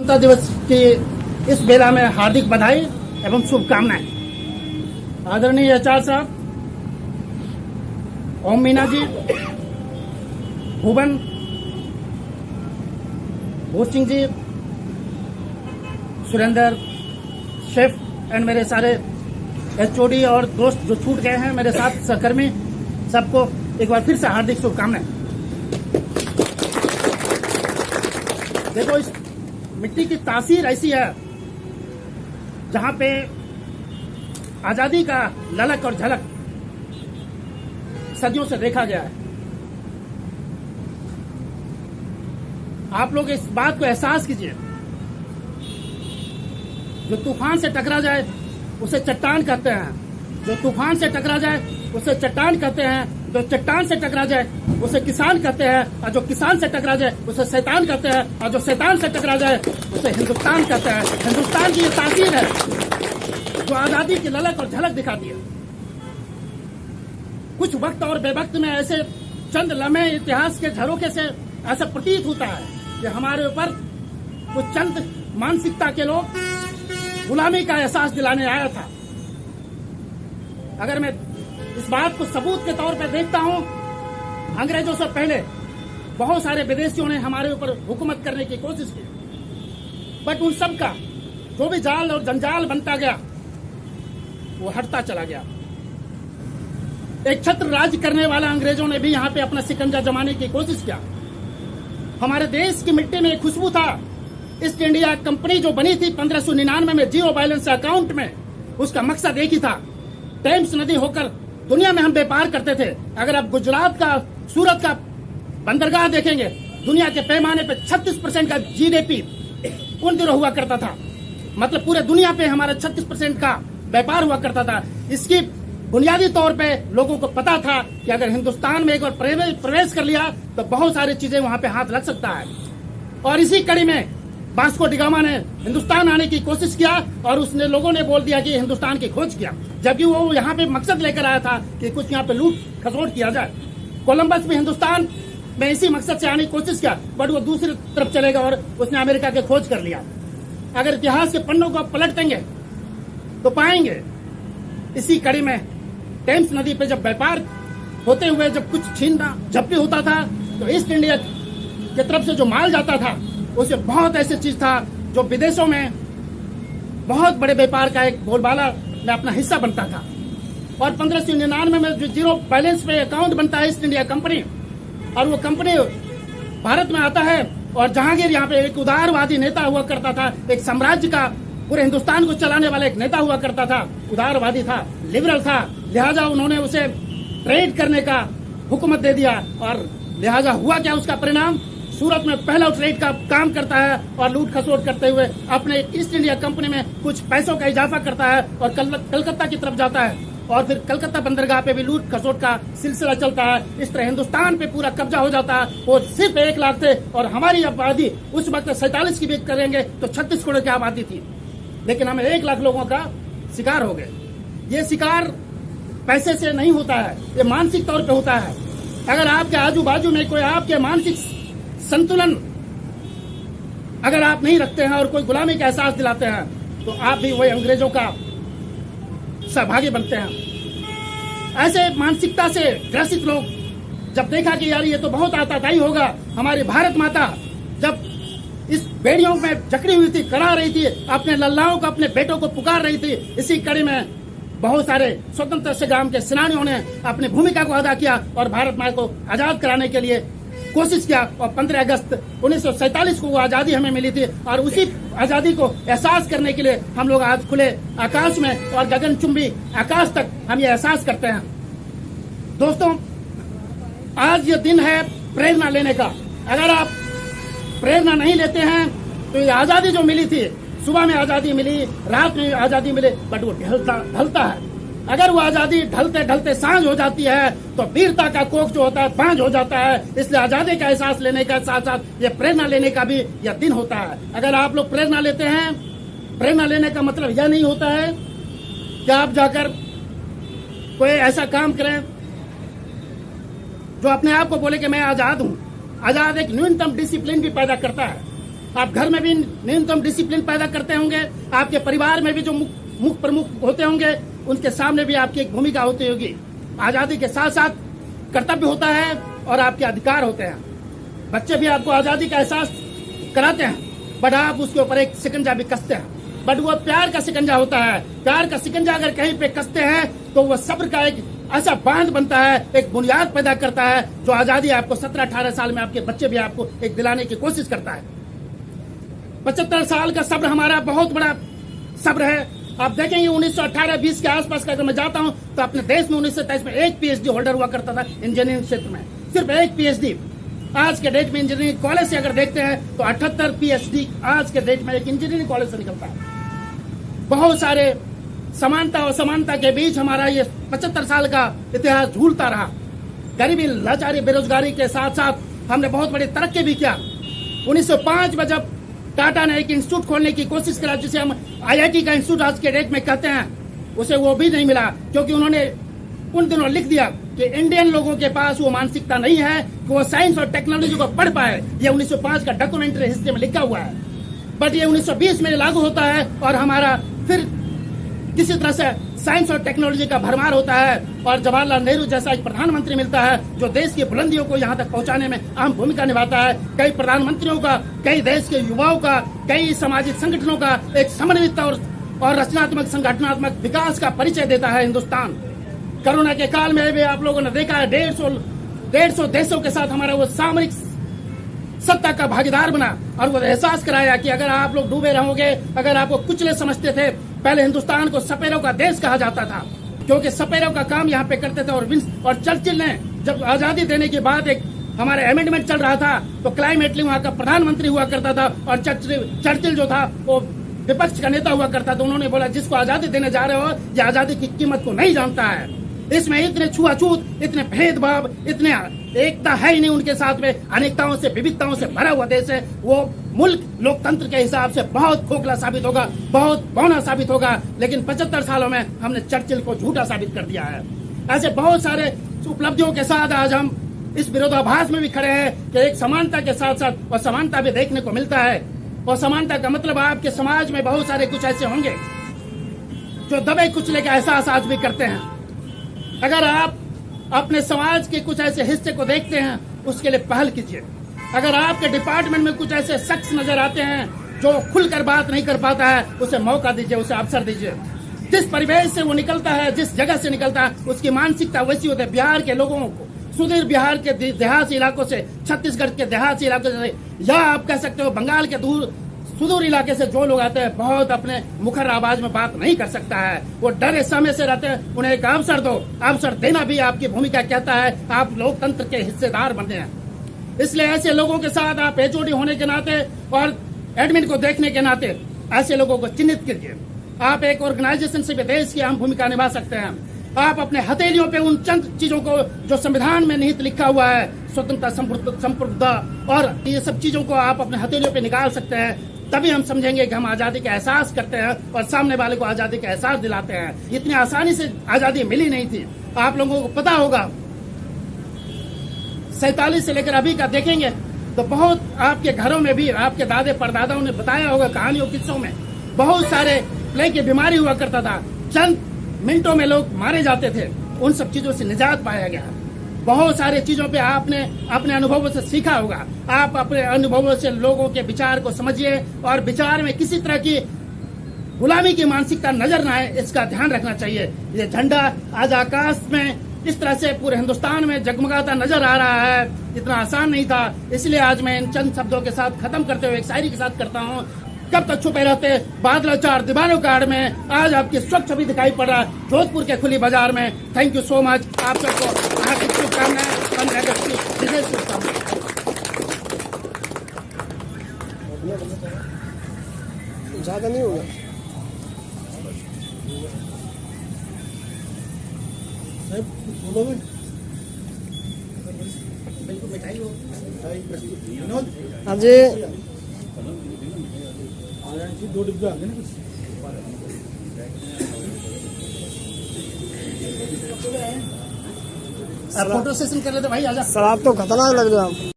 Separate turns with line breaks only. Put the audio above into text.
स्वतंत्रता दिवस की इस बेला में हार्दिक बधाई एवं शुभकामनाएं। आदरणीय आचार्य साहब, ओम मीना जी, भुवन, भूत सिंह जी, सुरेंद्र, शेफ एंड मेरे सारे एचओडी और दोस्त जो छूट गए हैं, मेरे साथ सहकर्मी, सबको एक बार फिर से हार्दिक शुभकामनाएं। देखो, इस मिट्टी की तासीर ऐसी है जहां पे आजादी का ललक और झलक सदियों से देखा गया है। आप लोग इस बात को एहसास कीजिए, जो तूफान से टकरा जाए उसे चट्टान कहते हैं, जो तूफान से टकरा जाए उसे चट्टान कहते हैं, जो चट्टान से टकरा जाए उसे किसान कहते हैं, और जो किसान से टकरा जाए उसे शैतान कहते हैं, और जो शैतान से टकरा जाए उसे हिंदुस्तान कहते हैं। हिंदुस्तान की ये तासीर है जो आजादी की ललक और झलक दिखाती है। कुछ वक्त और बेवक्त में ऐसे चंद लम्हे इतिहास के झरोखे से ऐसा प्रतीत होता है कि हमारे ऊपर कुछ चंद मानसिकता के लोग गुलामी का एहसास दिलाने आया था। अगर मैं इस बात को सबूत के तौर पर देखता हूं, अंग्रेजों से पहले बहुत सारे विदेशियों ने हमारे ऊपर हुकूमत करने की कोशिश की, बट उन सब का जो भी जाल और जंजाल बनता गया वो हटता चला गया। एक छत्र राज्य करने वाला अंग्रेजों ने भी यहाँ पे अपना शिकंजा जमाने की कोशिश किया। हमारे देश की मिट्टी में एक खुशबू था। ईस्ट इंडिया कंपनी जो बनी थी 1599 में जीरो बैलेंस अकाउंट में, उसका मकसद एक ही था, टेम्स नदी होकर दुनिया में हम व्यापार करते थे। अगर आप गुजरात का, सूरत का बंदरगाह देखेंगे, दुनिया के पैमाने पे 36% का जीडीपी उन दिनों हुआ करता था। मतलब पूरे दुनिया पे हमारा 36% का व्यापार हुआ करता था। इसकी बुनियादी तौर पे लोगों को पता था कि अगर हिंदुस्तान में एक बार प्रवेश कर लिया तो बहुत सारी चीजें वहां पे हाथ लग सकता है। और इसी कड़ी में वास्को डी गामा ने हिंदुस्तान आने की कोशिश किया और उसने लोगों ने बोल दिया कि हिंदुस्तान की खोज किया, जबकि वो यहाँ पे मकसद लेकर आया था कि कुछ यहाँ पे लूट खसोट किया जाए। कोलंबस भी हिंदुस्तान में इसी मकसद से आने की कोशिश किया, बट वो दूसरी तरफ चलेगा और उसने अमेरिका की खोज कर लिया। अगर इतिहास के पन्नों को आप पलट देंगे तो पाएंगे इसी कड़ी में टेम्स नदी पे जब व्यापार होते हुए जब कुछ छीनना झपटी होता था तो ईस्ट इंडिया की तरफ से जो माल जाता था उसे बहुत ऐसी चीज था जो विदेशों में बहुत बड़े व्यापार का एक बोलबाला में अपना हिस्सा बनता था। और 1599 में जो जीरो बैलेंस पे अकाउंट बनता है ईस्ट इंडिया कंपनी, और वो कंपनी भारत में आता है, और जहांगीर यहाँ पे एक उदारवादी नेता हुआ करता था, एक साम्राज्य का पूरे हिंदुस्तान को चलाने वाला एक नेता हुआ करता था, उदारवादी था, लिबरल था, लिहाजा उन्होंने उसे ट्रेड करने का हुकूमत दे दिया। और लिहाजा हुआ क्या, उसका परिणाम सूरत में पहला ट्रेड का काम करता है और लूट खसोट करते हुए अपने ईस्ट इंडिया कंपनी में कुछ पैसों का इजाफा करता है और कलकत्ता की तरफ जाता है, और फिर कलकत्ता बंदरगाह पे भी लूट खसोट का सिलसिला चलता है। इस तरह हिंदुस्तान पे पूरा कब्जा हो जाता है। वो सिर्फ 1 लाख थे और हमारी आबादी उस वक्त 47 की भी करेंगे तो 36 करोड़ की आबादी थी, लेकिन हम 1 लाख लोगों का शिकार हो गए। ये शिकार पैसे से नहीं होता है, ये मानसिक तौर पे होता है। अगर आपके आजू बाजू में कोई आपके मानसिक संतुलन अगर आप नहीं रखते हैं और कोई गुलामी का एहसास दिलाते हैं तो आप भी वही अंग्रेजों का सहभागी बनते हैं। ऐसे मानसिकता से ग्रसित लोग जब देखा कि यार ये तो बहुत आताताई होगा, हमारी भारत माता जब इस बेड़ियों में जकड़ी हुई थी, करा रही थी, अपने लल्लाओं को, अपने बेटों को पुकार रही थी, इसी कड़ी में बहुत सारे स्वतंत्रता संग्राम के सेनानियों ने अपनी भूमिका को अदा किया और भारत माता को आजाद कराने के लिए कोशिश किया। और 15 अगस्त 1947 को वो आजादी हमें मिली थी, और उसी आजादी को एहसास करने के लिए हम लोग आज खुले आकाश में और गगनचुंबी आकाश तक हम ये एहसास करते हैं। दोस्तों, आज ये दिन है प्रेरणा लेने का। अगर आप प्रेरणा नहीं लेते हैं तो ये आजादी जो मिली थी, सुबह में आजादी मिली, रात में आजादी मिले, बट वो ढलता है। अगर वो आजादी ढलते ढलते सांझ हो जाती है तो वीरता का कोख जो होता है बांझ हो जाता है। इसलिए आजादी का एहसास लेने का साथ साथ ये प्रेरणा लेने का भी यह दिन होता है। अगर आप लोग प्रेरणा लेते हैं, प्रेरणा लेने का मतलब यह नहीं होता है कि आप जाकर कोई ऐसा काम करें जो अपने आप को बोले कि मैं आजाद हूं। आजाद एक न्यूनतम डिसिप्लिन भी पैदा करता है। आप घर में भी न्यूनतम डिसिप्लिन पैदा करते होंगे, आपके परिवार में भी जो मुख्य प्रमुख होते होंगे उनके सामने भी आपकी एक भूमिका होती होगी। आजादी के साथ साथ कर्तव्य होता है और आपके अधिकार होते हैं। बच्चे भी आपको आजादी का एहसास कराते हैं, बट आप उसके ऊपर एक शिकंजा भी कसते हैं, बट वो प्यार का शिकंजा होता है। प्यार का शिकंजा अगर कहीं पे कसते हैं तो वो सब्र का एक ऐसा बांध बनता है, एक बुनियाद पैदा करता है, जो आजादी आपको 17-18 साल में आपके बच्चे भी आपको एक दिलाने की कोशिश करता है। 75 साल का सब्र हमारा बहुत बड़ा सब्र है। आप देखेंगे 1918-20 के आसपास का अगर मैं जाता हूं तो अपने देश में 1927 में एक पीएचडी होल्डर हुआ करता था इंजीनियरिंग क्षेत्र में, सिर्फ एक पीएचडी। आज के डेट में इंजीनियरिंग कॉलेज से अगर देखते हैं तो 78 पीएचडी आज के डेट में एक इंजीनियरिंग कॉलेज से निकलता है। बहुत सारे समानता और समानता के बीच हमारा ये 75 साल का इतिहास झूलता रहा। गरीबी, लाचारी, बेरोजगारी के साथ साथ हमने बहुत बड़ी तरक्की भी किया। 1905 में जब टाटा ने एक इंस्टीट्यूट खोलने की कोशिश करा, जिसे हम आईआईटी का इंस्टीट्यूट आज के डेट में कहते हैं, उसे वो भी नहीं मिला, क्योंकि उन्होंने उन दिनों लिख दिया कि इंडियन लोगों के पास वो मानसिकता नहीं है कि वो साइंस और टेक्नोलॉजी को पढ़ पाए। ये 1905 का डॉक्यूमेंट्री हिस्ट्री में लिखा हुआ है, बट ये 1920 में लागू होता है और हमारा फिर किसी तरह से साइंस और टेक्नोलॉजी का भरमार होता है और जवाहरलाल नेहरू जैसा एक प्रधानमंत्री मिलता है जो देश की बुलंदियों को यहाँ तक पहुँचाने में अहम भूमिका निभाता है। कई प्रधानमंत्रियों का, कई देश के युवाओं का, कई सामाजिक संगठनों का एक समन्वित और रचनात्मक संगठनात्मक विकास का परिचय देता है हिंदुस्तान। कोरोना के काल में भी आप लोगों ने देखा है 150 देशों के साथ हमारा वो सामरिक सत्ता का भागीदार बना और वो एहसास कराया कि अगर आप लोग डूबे रहोगे, अगर आपको कुचले समझते थे। पहले हिंदुस्तान को सपेरों का देश कहा जाता था, क्योंकि सपेरों का काम यहाँ पे करते थे। और चर्चिल ने जब आजादी देने के बाद एक हमारे अमेंडमेंट चल रहा था तो क्लाइमेटली वहाँ का प्रधानमंत्री हुआ करता था और चर्चिल जो था वो विपक्ष का नेता हुआ करता था। उन्होंने बोला, जिसको आजादी देने जा रहे हो ये आजादी की कीमत को नहीं जानता है। इसमें इतने छुआछूत, इतने भेदभाव, इतने एकता है ही नहीं उनके साथ में। अनेकताओं से, विविधताओं से भरा हुआ देश है। वो मुल्क लोकतंत्र के हिसाब से बहुत खोखला साबित होगा, बहुत बौना साबित होगा, लेकिन 75 सालों में हमने चर्चिल को झूठा साबित कर दिया है। ऐसे बहुत सारे उपलब्धियों के साथ आज हम इस विरोधाभास में भी खड़े हैं कि एक समानता के साथ साथ और समानता भी देखने को मिलता है। और समानता का मतलब आपके समाज में बहुत सारे कुछ ऐसे होंगे जो दबे कुचले का एहसास आज भी करते हैं। अगर आप अपने समाज के कुछ ऐसे हिस्से को देखते हैं, उसके लिए पहल कीजिए। अगर आपके डिपार्टमेंट में कुछ ऐसे शख्स नजर आते हैं जो खुलकर बात नहीं कर पाता है, उसे मौका दीजिए, उसे अवसर दीजिए। जिस परिवेश से वो निकलता है, जिस जगह से निकलता है, उसकी मानसिकता वैसी होती है। बिहार के लोगों को, सुदूर बिहार के देहाती इलाकों से, छत्तीसगढ़ के देहाती इलाकों से, या आप कह सकते हो बंगाल के सुदूर इलाके से जो लोग आते हैं, बहुत अपने मुखर आवाज में बात नहीं कर सकता है। वो डरे समय से रहते हैं। उन्हें एक अवसर दो। अवसर देना भी आपकी भूमिका कहता है। आप लोकतंत्र के हिस्सेदार बने हैं, इसलिए ऐसे लोगों के साथ आप एचओडी होने के नाते और एडमिन को देखने के नाते ऐसे लोगों को चिन्हित कीजिए। आप एक ऑर्गेनाइजेशन से भी देश की अहम भूमिका निभा सकते हैं। आप अपने हथेलियों पे उन चंद चीजों को जो संविधान में निहित लिखा हुआ है, स्वतंत्रता, संप्रभुता और ये सब चीजों को आप अपने हथेलियों पे निकाल सकते हैं। तभी हम समझेंगे कि हम आजादी का एहसास करते हैं और सामने वाले को आजादी का एहसास दिलाते हैं। इतनी आसानी से आजादी मिली नहीं थी। आप लोगों को पता होगा 47 से लेकर अभी का देखेंगे तो बहुत आपके घरों में भी आपके दादे परदादाओं ने बताया होगा कहानियों, किस्सों में बहुत सारे प्लेग की बीमारी हुआ करता था। चंद मिनटों में लोग मारे जाते थे। उन सब चीजों से निजात पाया गया। बहुत सारे चीजों पे आपने अपने अनुभवों से सीखा होगा। आप अपने अनुभवों से लोगों के विचार को समझिए और विचार में किसी तरह की गुलामी की मानसिकता नजर न आए, इसका ध्यान रखना चाहिए। ये झंडा आज आकाश में इस तरह से पूरे हिंदुस्तान में जगमगाता नजर आ रहा है, इतना आसान नहीं था। इसलिए आज मैं इन चंद शब्दों के साथ खत्म करते हुए एक शायरी के साथ करता हूँ। कब तक छुपे रहते बादल चार दीवारों का आड़ में, आज आपकी स्वच्छ छवि दिखाई पड़ रहा जोधपुर के खुली बाजार में। Thank you so much. आप सबको हार्दिक शुभकामनाएं, 15 अगस्त की विशेष शुभकामनाएं।
ज्यादा नहीं होगा। हाँ जी,
2 डिब्बे आ गए ना। फोटो सेशन कर लेते भाई, आजा।
सर आप तो खतरनाक लग रहे हो आप।